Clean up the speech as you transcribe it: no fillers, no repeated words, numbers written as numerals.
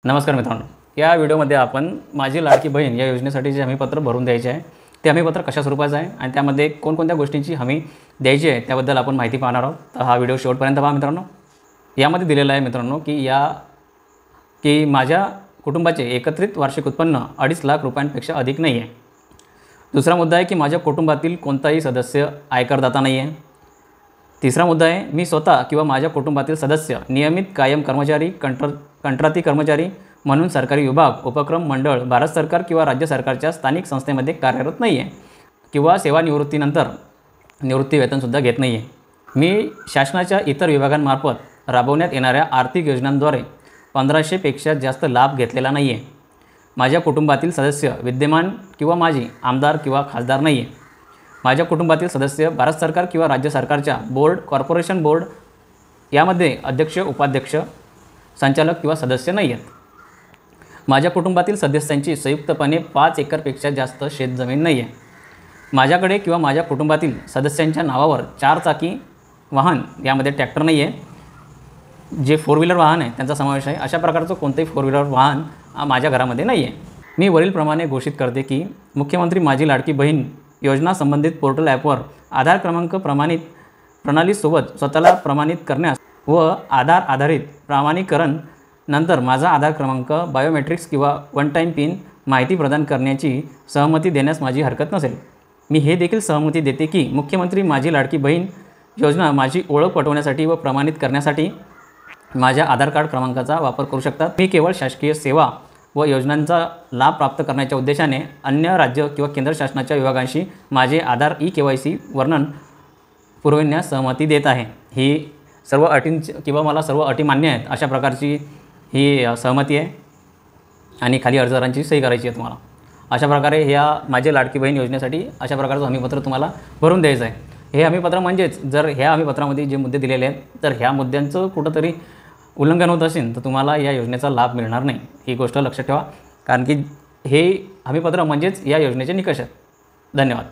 नमस्कार मित्रांनो, या व्हिडिओमध्ये आपण माझी लाडकी बहीण या योजनेसाठी जे हमीपत्र भरून द्यायचे आहे ते हमीपत्र कशा स्वरूपाचं आहे आणि त्यामध्ये कोणकोणत्या गोष्टींची हमी द्यायची आहे त्याबद्दल आपण माहिती पाहणार आहोत। तर हा व्हिडिओ शेवटपर्यंत पहा मित्रांनो। यामध्ये दिलेलं आहे मित्रांनो की माझ्या कुटुंबाचे एकत्रित वार्षिक उत्पन्न 2.5 लाख रुपयांपेक्षा अधिक नाही आहे। दुसरा मुद्दा आहे की माझ्या कुटुंबातील कोणताही सदस्य आयकरदाता नाही आहे। तिसरा मुद्दा आहे मी स्वतः किंवा माझ्या कुटुंबातील सदस्य नियमित कायम कर्मचारी कंत्राटी कर्मचारी म्हणून सरकारी विभाग उपक्रम मंडळ भारत सरकार किंवा राज्य सरकारच्या स्थानिक संस्थेमध्ये कार्यरत नाही आहे किंवा सेवानिवृत्तीनंतर निवृत्ती वेतनसुद्धा घेत नाही आहे। मी शासनाच्या इतर विभागांमार्फत राबवण्यात येणाऱ्या आर्थिक योजनांद्वारे 1500 पेक्षा जास्त लाभ घेतलेला नाही आहे। माझ्या कुटुंबातील सदस्य विद्यमान किंवा माजी आमदार किंवा खासदार नाही आहे। माझ्या कुटुंबातील सदस्य भारत सरकार किंवा राज्य सरकारच्या बोर्ड कॉर्पोरेशन बोर्ड यामध्ये अध्यक्ष उपाध्यक्ष संचालक किंवा सदस्य नाही आहेत। माझ्या कुटुंबातील सदस्यांची संयुक्तपणे 5 एकरपेक्षा जास्त शेतजमीन नाही आहे। माझ्याकडे किंवा माझ्या कुटुंबातील सदस्यांच्या नावावर 4 चाकी वाहन यामध्ये ट्रॅक्टर नाही आहे, जे 4 व्हीलर वाहन आहे त्यांचा समावेश आहे। अशा प्रकारचं कोणतेही 4 व्हीलर वाहन माझ्या घरामध्ये नाही आहे। मी वरीलप्रमाणे घोषित करते की मुख्यमंत्री माझी लाडकी बहीण योजना संबंधित पोर्टल ॲपवर आधार क्रमांक प्रमाणित प्रणालीसोबत स्वतःला प्रमाणित करण्यास व आधार आधारित प्रमाणीकरण नंतर माझा आधार क्रमांक बायोमेट्रिक्स किंवा वन टाईम पिन माहिती प्रदान करण्याची सहमती देण्यास माझी हरकत नसेल। मी हे देखील सहमती देते की मुख्यमंत्री माझी लाडकी बहीण योजना माझी ओळख पटवण्यासाठी व प्रमाणित करण्यासाठी माझ्या आधार कार्ड क्रमांकाचा वापर करू शकतात। मी केवळ शासकीय सेवा व योजनांचा लाभ प्राप्त करण्याच्या उद्देशाने अन्य राज्य किंवा केंद्र शासनाच्या विभागांशी माझे आधार KYC वर्णन पुरविण्यास सहमती देत आहे। ही सर्व अटींची किंवा मला सर्व अटी मान्य आहेत अशा प्रकारची ही सहमती आहे आणि खाली अर्जदारांची सही करायची आहे तुम्हाला। अशा प्रकारे ह्या माझी लाडकी बहीण योजनेसाठी अशा प्रकारचं हमीपत्र तुम्हाला भरून द्यायचं आहे। हे हमीपत्र म्हणजेच जर ह्या हमीपत्रामध्ये जे मुद्दे दिलेले आहेत तर ह्या मुद्द्यांचं कुठंतरी उल्लंघन होत असेल तर तुम्हाला या योजनेचा लाभ मिळणार नाही, ही गोष्ट लक्षात ठेवा, कारण की हे हमीपत्र म्हणजेच या योजनेचे निकष आहेत। धन्यवाद।